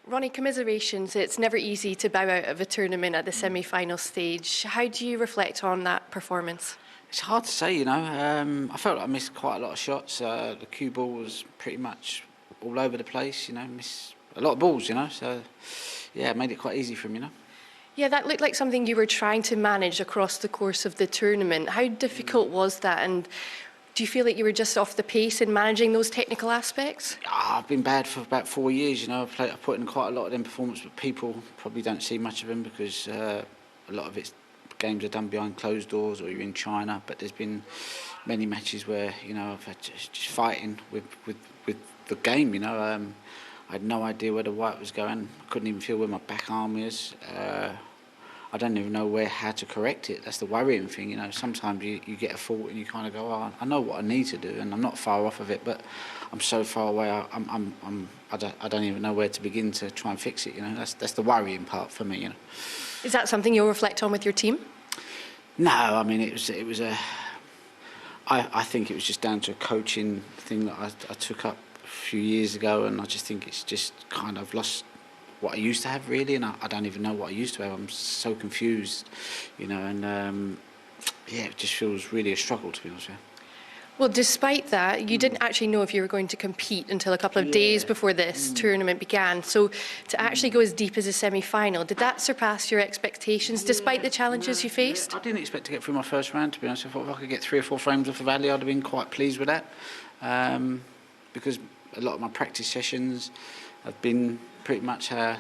Ronnie, commiserations. It's never easy to bow out of a tournament at the semi-final stage. How do you reflect on that performance? It's hard to say, you know. I felt like I missed quite a lot of shots. The cue ball was pretty much all over the place, you know. Missed a lot of balls, you know. So, yeah, it made it quite easy for him, you know. Yeah, that looked like something you were trying to manage across the course of the tournament. How difficult was that? And do you feel like you were just off the pace in managing those technical aspects? I've been bad for about 4 years, you know. I've put in quite a lot of them performances, but people probably don't see much of them because a lot of it's games are done behind closed doors or you're in China. But there's been many matches where, you know, I've had just fighting with the game, you know. I had no idea where the white was going. I couldn't even feel where my back arm is. I don't even know how to correct it. That's the worrying thing, you know. Sometimes you get a fault and you kind of go, oh, I know what I need to do, and I'm not far off of it, but I'm so far away. I don't even know where to begin to try and fix it. You know, that's the worrying part for me. You know. Is that something you'll reflect on with your team? No, I mean I think it was just down to a coaching thing that I took up a few years ago, and I just think it's just kind of lost what I used to have really, and I don't even know what I used to have. I'm so confused, you know, and yeah, it just feels really a struggle, to be honest with you. Well, despite that, you didn't actually know if you were going to compete until a couple of days before this tournament began. So to actually go as deep as a semi-final, did that surpass your expectations despite the challenges you faced? I didn't expect to get through my first round, to be honest. I thought if I could get 3 or 4 frames off the Valley, I'd have been quite pleased with that, because a lot of my practice sessions have been pretty much how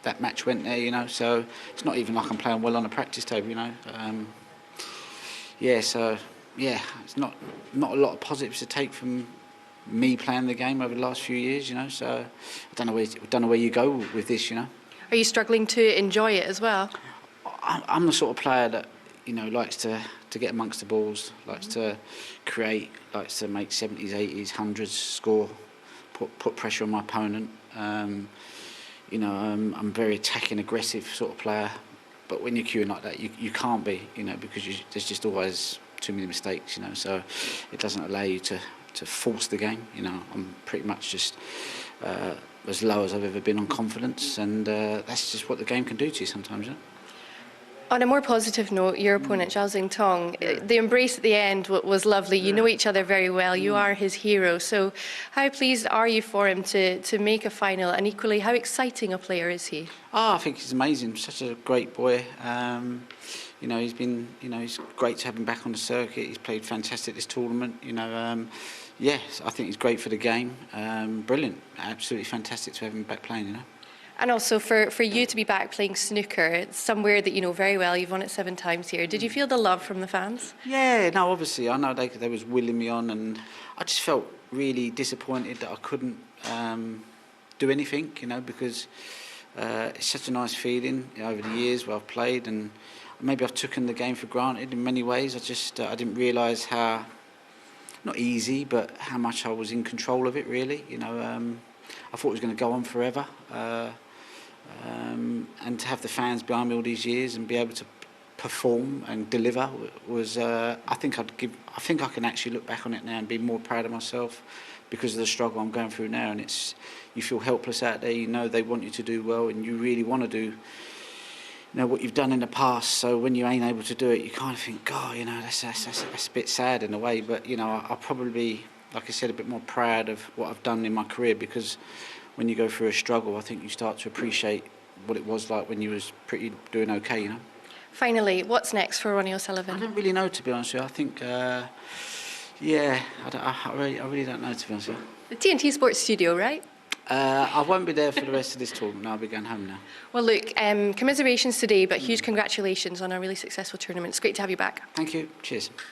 that match went there, you know. So it's not even like I'm playing well on a practice table, you know. Yeah, it's not a lot of positives to take from me playing the game over the last few years, you know. So I don't know where you go with this, you know. Are you struggling to enjoy it as well? I'm the sort of player that, you know, likes to get amongst the balls, likes to create, likes to make 70s, 80s, 100s, score, put pressure on my opponent. You know, I'm a very attacking, aggressive sort of player. But when you're queuing like that, you can't be, you know, because there's just always too many mistakes, you know. So it doesn't allow you to force the game. You know, I'm pretty much just as low as I've ever been on confidence, and that's just what the game can do to you sometimes, you know? On a more positive note, your opponent, Jing Tong, the embrace at the end was lovely. You know each other very well. You are his hero. So how pleased are you for him to make a final? And equally, how exciting a player is he? Oh, I think he's amazing. Such a great boy. You know, he's great to have him back on the circuit. He's played fantastic this tournament. You know, yes, I think he's great for the game. Brilliant. Absolutely fantastic to have him back playing, you know. And also for you to be back playing snooker, it's somewhere that you know very well. You've won it 7 times here. Did you feel the love from the fans? Yeah, no, obviously. I know they was willing me on, and I just felt really disappointed that I couldn't do anything, you know, because it's such a nice feeling, you know, over the years where I've played, and maybe I've taken the game for granted in many ways. I didn't realise how, not easy, but how much I was in control of it, really, you know. I thought it was going to go on forever. And to have the fans behind me all these years and be able to perform and deliver was, I think I can actually look back on it now and be more proud of myself because of the struggle I'm going through now. And you feel helpless out there. You know they want you to do well, and you really want to do, you know, what you've done in the past. So when you ain't able to do it, you kind of think, God, you know, that's a bit sad in a way. But you know, I'll probably be, like I said, a bit more proud of what I've done in my career, because when you go through a struggle, I think you start to appreciate what it was like when you was doing okay, you know. Finally, what's next for Ronnie O'Sullivan? I don't really know, to be honest with you. I think, yeah, I really don't know, to be honest with you. The TNT Sports Studio, right? I won't be there for the rest of this tournament. I'll be going home now. Well, look, commiserations today, but huge congratulations on a really successful tournament. It's great to have you back. Thank you. Cheers.